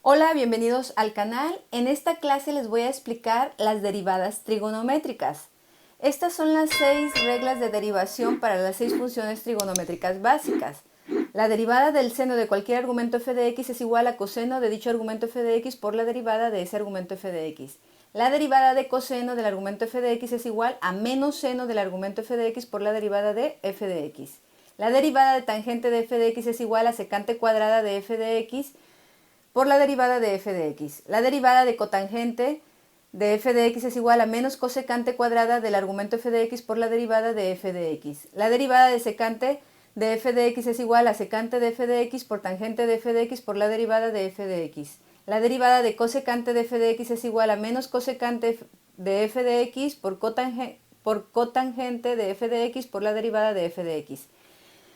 Hola, bienvenidos al canal. En esta clase les voy a explicar las derivadas trigonométricas. Estas son las 6 reglas de derivación para las 6 funciones trigonométricas básicas. La derivada del seno de cualquier argumento f de x es igual a coseno de dicho argumento f de x por la derivada de ese argumento f de x. La derivada de coseno del argumento f de x es igual a menos seno del argumento f de x por la derivada de f de x. La derivada de tangente de f de x es igual a secante cuadrada de f de x por la derivada de f de x. La derivada de cotangente de f de x es igual a menos cosecante cuadrada del argumento f de x por la derivada de f de x. La derivada de secante de f de x es igual a secante de f de x por tangente de f de x por la derivada de f de x. La derivada de cosecante de f de x es igual a menos cosecante de f de x por cotangente de f de x por la derivada de f de x.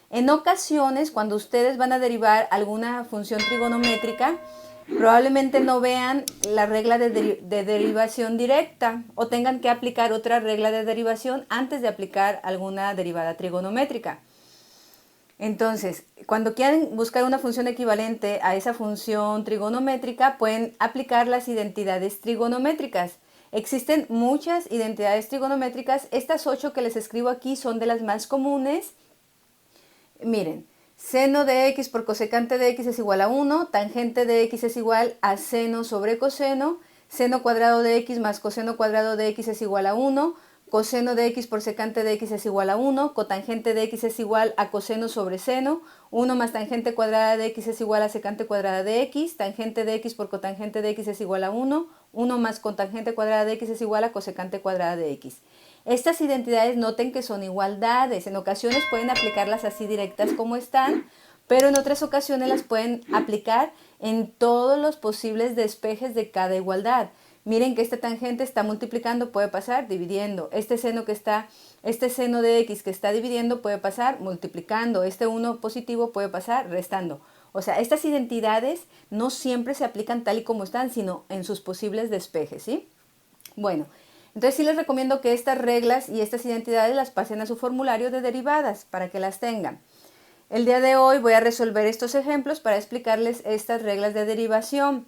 En ocasiones, cuando ustedes van a derivar alguna función trigonométrica, probablemente no vean la regla de derivación directa o tengan que aplicar otra regla de derivación antes de aplicar alguna derivada trigonométrica. Entonces, cuando quieran buscar una función equivalente a esa función trigonométrica, pueden aplicar las identidades trigonométricas. Existen muchas identidades trigonométricas. Estas 8 que les escribo aquí son de las más comunes. Miren, seno de x por cosecante de x es igual a 1, tangente de x es igual a seno sobre coseno, seno cuadrado de x más coseno cuadrado de x es igual a 1, coseno de x por secante de x es igual a 1, cotangente de x es igual a coseno sobre seno, 1 más tangente cuadrada de x es igual a secante cuadrada de x, tangente de x por cotangente de x es igual a 1, 1 más cotangente cuadrada de x es igual a cosecante cuadrada de x. Estas identidades noten que son igualdades. En ocasiones pueden aplicarlas así directas como están, pero en otras ocasiones las pueden aplicar en todos los posibles despejes de cada igualdad. Miren que esta tangente está multiplicando, puede pasar dividiendo. Este seno de x que está dividiendo puede pasar multiplicando. Este 1 positivo puede pasar restando. O sea, estas identidades no siempre se aplican tal y como están, sino en sus posibles despejes, ¿sí? Bueno, entonces sí les recomiendo que estas reglas y estas identidades las pasen a su formulario de derivadas para que las tengan. El día de hoy voy a resolver estos ejemplos para explicarles estas reglas de derivación.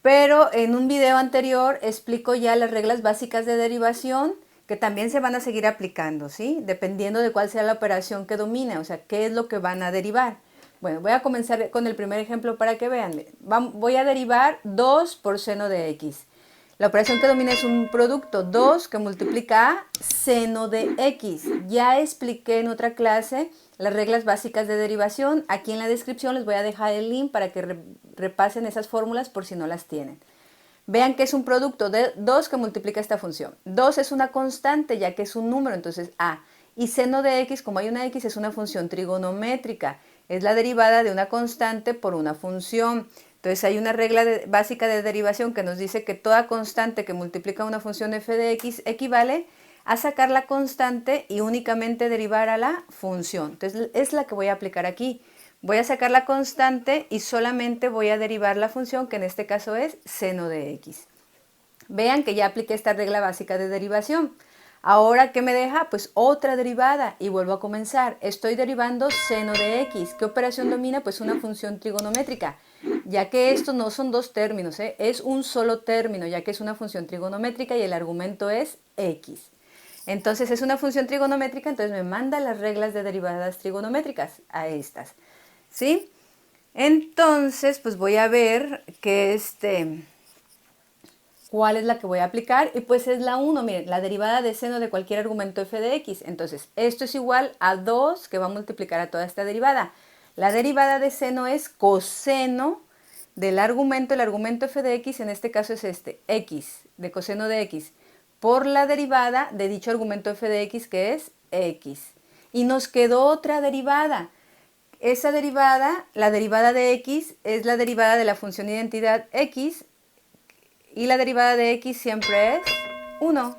Pero en un video anterior explico ya las reglas básicas de derivación que también se van a seguir aplicando, ¿sí? Dependiendo de cuál sea la operación que domine, o sea, qué es lo que van a derivar. Bueno, voy a comenzar con el primer ejemplo para que vean. Voy a derivar 2 por seno de x. La operación que domina es un producto 2 que multiplica a seno de x. Ya expliqué en otra clase las reglas básicas de derivación. Aquí en la descripción les voy a dejar el link para que repasen esas fórmulas por si no las tienen. Vean que es un producto de 2 que multiplica esta función. 2 es una constante ya que es un número, entonces a. Y seno de x, como hay una x, es una función trigonométrica. Es la derivada de una constante por una función. Entonces hay una regla básica de derivación que nos dice que toda constante que multiplica una función f de x equivale a sacar la constante y únicamente derivar a la función. Entonces es la que voy a aplicar aquí. Voy a sacar la constante y solamente voy a derivar la función, que en este caso es seno de x. Vean que ya apliqué esta regla básica de derivación. Ahora, ¿qué me deja? Pues otra derivada y vuelvo a comenzar. Estoy derivando seno de x. ¿Qué operación domina? Pues una función trigonométrica, ya que estos no son dos términos, es un solo término, ya que es una función trigonométrica y el argumento es x. Entonces es una función trigonométrica, entonces me manda las reglas de derivadas trigonométricas a estas, ¿sí? Entonces, pues voy a ver que cuál es la que voy a aplicar, y pues es la 1, miren, la derivada de seno de cualquier argumento f de x. Entonces, esto es igual a 2 que va a multiplicar a toda esta derivada. La derivada de seno es coseno del argumento, el argumento f de x, en este caso es x, de coseno de x, por la derivada de dicho argumento f de x, que es x. Y nos quedó otra derivada. Esa derivada, la derivada de x, es la derivada de la función identidad x, y la derivada de x siempre es 1.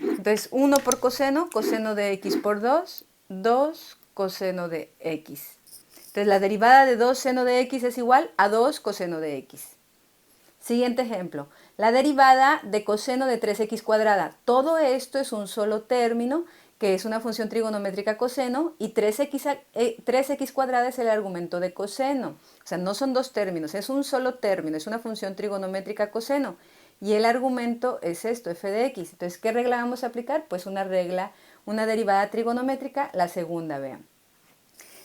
Entonces 1 por coseno, coseno de x por 2, 2 coseno de x. Entonces la derivada de 2 seno de x es igual a 2 coseno de x. Siguiente ejemplo, la derivada de coseno de 3x cuadrada. Todo esto es un solo término que es una función trigonométrica coseno, y 3x cuadrada es el argumento de coseno. O sea, no son dos términos, es un solo término, es una función trigonométrica coseno. Y el argumento es esto, f de x. Entonces, ¿qué regla vamos a aplicar? Pues una regla, una derivada trigonométrica, la segunda, vean.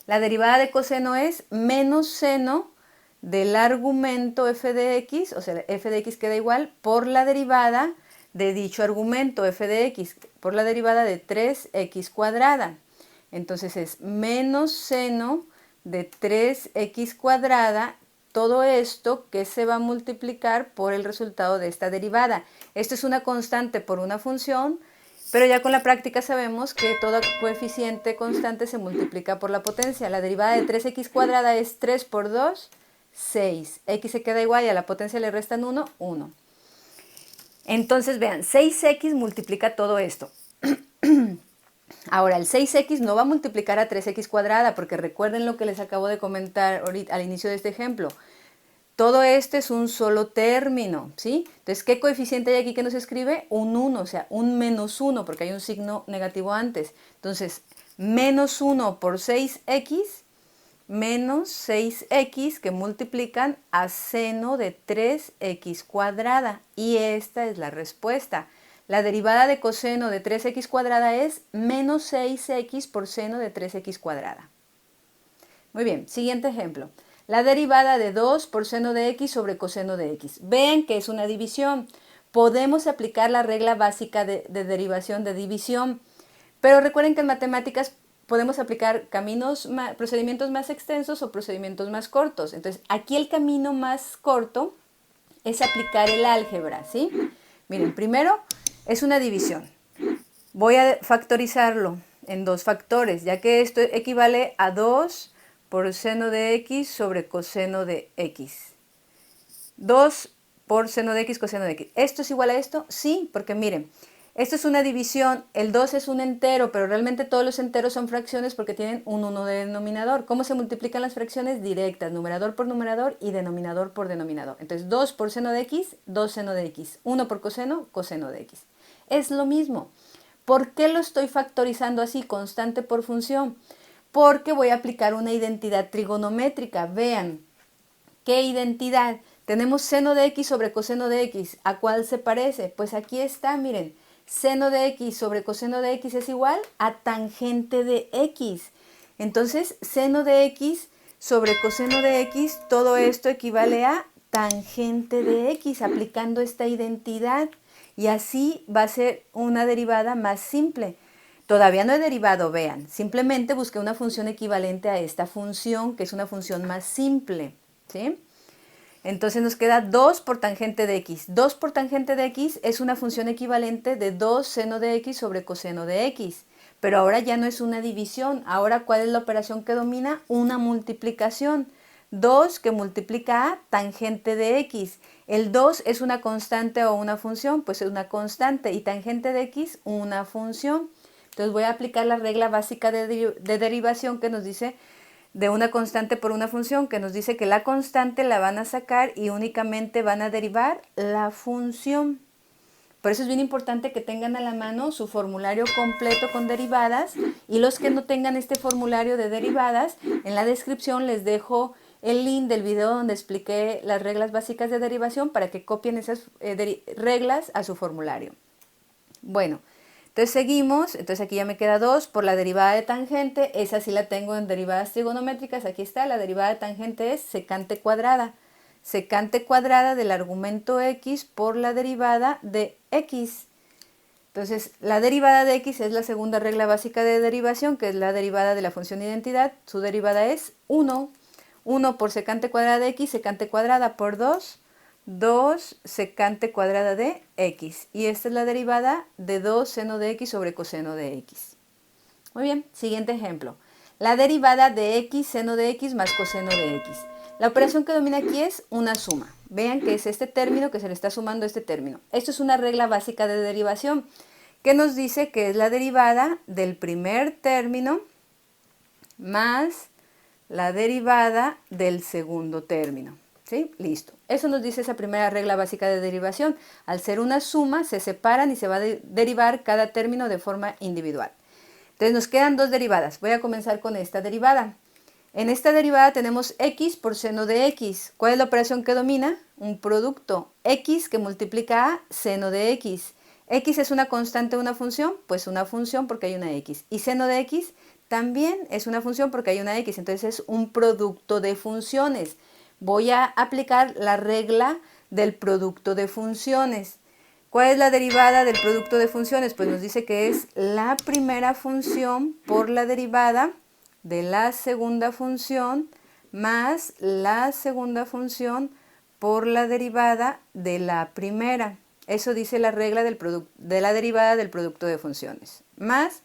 La derivada de coseno es menos seno del argumento f de x, o sea, f de x queda igual, por la derivada de dicho argumento f de x, por la derivada de 3x cuadrada. Entonces es menos seno de 3x cuadrada, todo esto que se va a multiplicar por el resultado de esta derivada. Esto es una constante por una función, pero ya con la práctica sabemos que todo coeficiente constante se multiplica por la potencia. La derivada de 3x cuadrada es 3 por 2, 6. X se queda igual y a la potencia le restan 1, 1. Entonces vean, 6x multiplica todo esto. Ahora, el 6x no va a multiplicar a 3x cuadrada, porque recuerden lo que les acabo de comentar ahorita, al inicio de este ejemplo. Todo esto es un solo término, ¿sí? Entonces, ¿qué coeficiente hay aquí que nos escribe? Un 1, o sea, un menos 1, porque hay un signo negativo antes. Entonces, menos 1 por 6x, menos 6x que multiplican a seno de 3x cuadrada. Y esta es la respuesta. La derivada de coseno de 3x cuadrada es menos 6x por seno de 3x cuadrada. Muy bien, siguiente ejemplo. La derivada de 2 por seno de x sobre coseno de x. Vean que es una división. Podemos aplicar la regla básica de derivación de división, pero recuerden que en matemáticas podemos aplicar procedimientos más extensos o procedimientos más cortos. Entonces, aquí el camino más corto es aplicar el álgebra, ¿sí? Miren, primero es una división. Voy a factorizarlo en dos factores, ya que esto equivale a 2 por seno de x sobre coseno de x. 2 por seno de x, coseno de x. ¿Esto es igual a esto? Sí, porque miren, esto es una división, el 2 es un entero, pero realmente todos los enteros son fracciones porque tienen un 1 de denominador. ¿Cómo se multiplican las fracciones? Directas, numerador por numerador y denominador por denominador. Entonces 2 por seno de x, 2 seno de x. 1 por coseno, coseno de x. Es lo mismo. ¿Por qué lo estoy factorizando así, constante por función? Porque voy a aplicar una identidad trigonométrica. Vean, ¿qué identidad? Tenemos seno de x sobre coseno de x. ¿A cuál se parece? Pues aquí está, miren. Seno de x sobre coseno de x es igual a tangente de x. Entonces, seno de x sobre coseno de x, todo esto equivale a tangente de x, aplicando esta identidad. Y así va a ser una derivada más simple. Todavía no he derivado, vean. Simplemente busqué una función equivalente a esta función, que es una función más simple, ¿sí? Entonces nos queda 2 por tangente de x. 2 por tangente de x es una función equivalente de 2 seno de x sobre coseno de x. Pero ahora ya no es una división. Ahora, ¿cuál es la operación que domina? Una multiplicación. 2 que multiplica a tangente de x. El 2 es una constante o una función, pues es una constante. Y tangente de x, una función. Entonces voy a aplicar la regla básica de derivación que nos dice de una constante por una función, que nos dice que la constante la van a sacar y únicamente van a derivar la función. Por eso es bien importante que tengan a la mano su formulario completo con derivadas, y los que no tengan este formulario de derivadas, en la descripción les dejo el link del video donde expliqué las reglas básicas de derivación para que copien esas reglas a su formulario. Bueno, entonces seguimos, entonces aquí ya me queda 2 por la derivada de tangente, esa sí la tengo en derivadas trigonométricas, aquí está, la derivada de tangente es secante cuadrada del argumento x por la derivada de x. Entonces la derivada de x es la segunda regla básica de derivación, que es la derivada de la función identidad, su derivada es 1, 1 por secante cuadrada de x, secante cuadrada por 2, 2 secante cuadrada de x. Y esta es la derivada de 2 seno de x sobre coseno de x. Muy bien, siguiente ejemplo. La derivada de x seno de x más coseno de x. La operación que domina aquí es una suma. Vean que es este término que se le está sumando a este término. Esto es una regla básica de derivación que nos dice que es la derivada del primer término más la derivada del segundo término. ¿Sí? Listo. Eso nos dice esa primera regla básica de derivación. Al ser una suma, se separan y se va a derivar cada término de forma individual. Entonces nos quedan dos derivadas. Voy a comenzar con esta derivada. En esta derivada tenemos x por seno de x. ¿Cuál es la operación que domina? Un producto. X que multiplica a seno de x. ¿X es una constante de una función? Pues una función porque hay una x. Y seno de x también es una función porque hay una x. Entonces es un producto de funciones. Voy a aplicar la regla del producto de funciones. ¿Cuál es la derivada del producto de funciones? Pues nos dice que es la primera función por la derivada de la segunda función más la segunda función por la derivada de la primera. Eso dice la regla de la derivada del producto de funciones. Más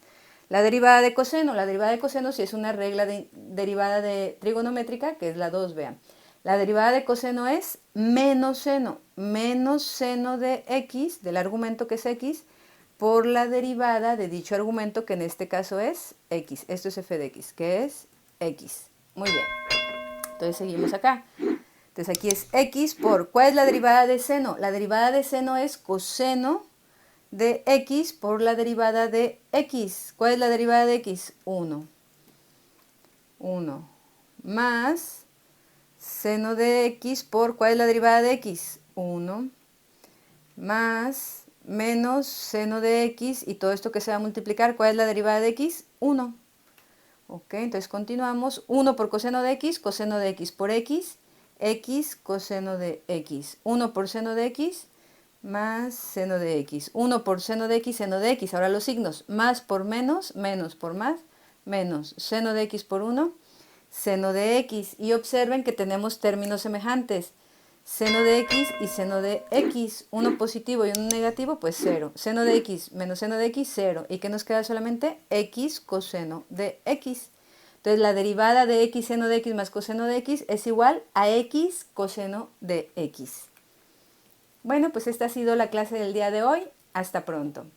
la derivada de coseno. La derivada de coseno sí es una regla de derivada de trigonométrica, que es la 2, vean. La derivada de coseno es menos seno de x, del argumento que es x, por la derivada de dicho argumento, que en este caso es x. Esto es f de x, que es x. Muy bien. Entonces seguimos acá. Entonces aquí es x por, ¿cuál es la derivada de seno? La derivada de seno es coseno de x por la derivada de x. ¿Cuál es la derivada de x? 1. 1 más seno de x por, ¿cuál es la derivada de x? 1 más menos seno de x, y todo esto que se va a multiplicar, ¿cuál es la derivada de x? 1. Ok, entonces continuamos. 1 por coseno de x por x, x coseno de x. 1 por seno de x más seno de x. 1 por seno de x, seno de x. Ahora los signos, más por menos, menos por más, menos seno de x por 1, seno de x. Y observen que tenemos términos semejantes. Seno de x y seno de x, uno positivo y uno negativo, pues 0. Seno de x menos seno de x, 0. ¿Y qué nos queda solamente? X coseno de x. Entonces la derivada de x seno de x más coseno de x es igual a x coseno de x. Bueno, pues esta ha sido la clase del día de hoy. Hasta pronto.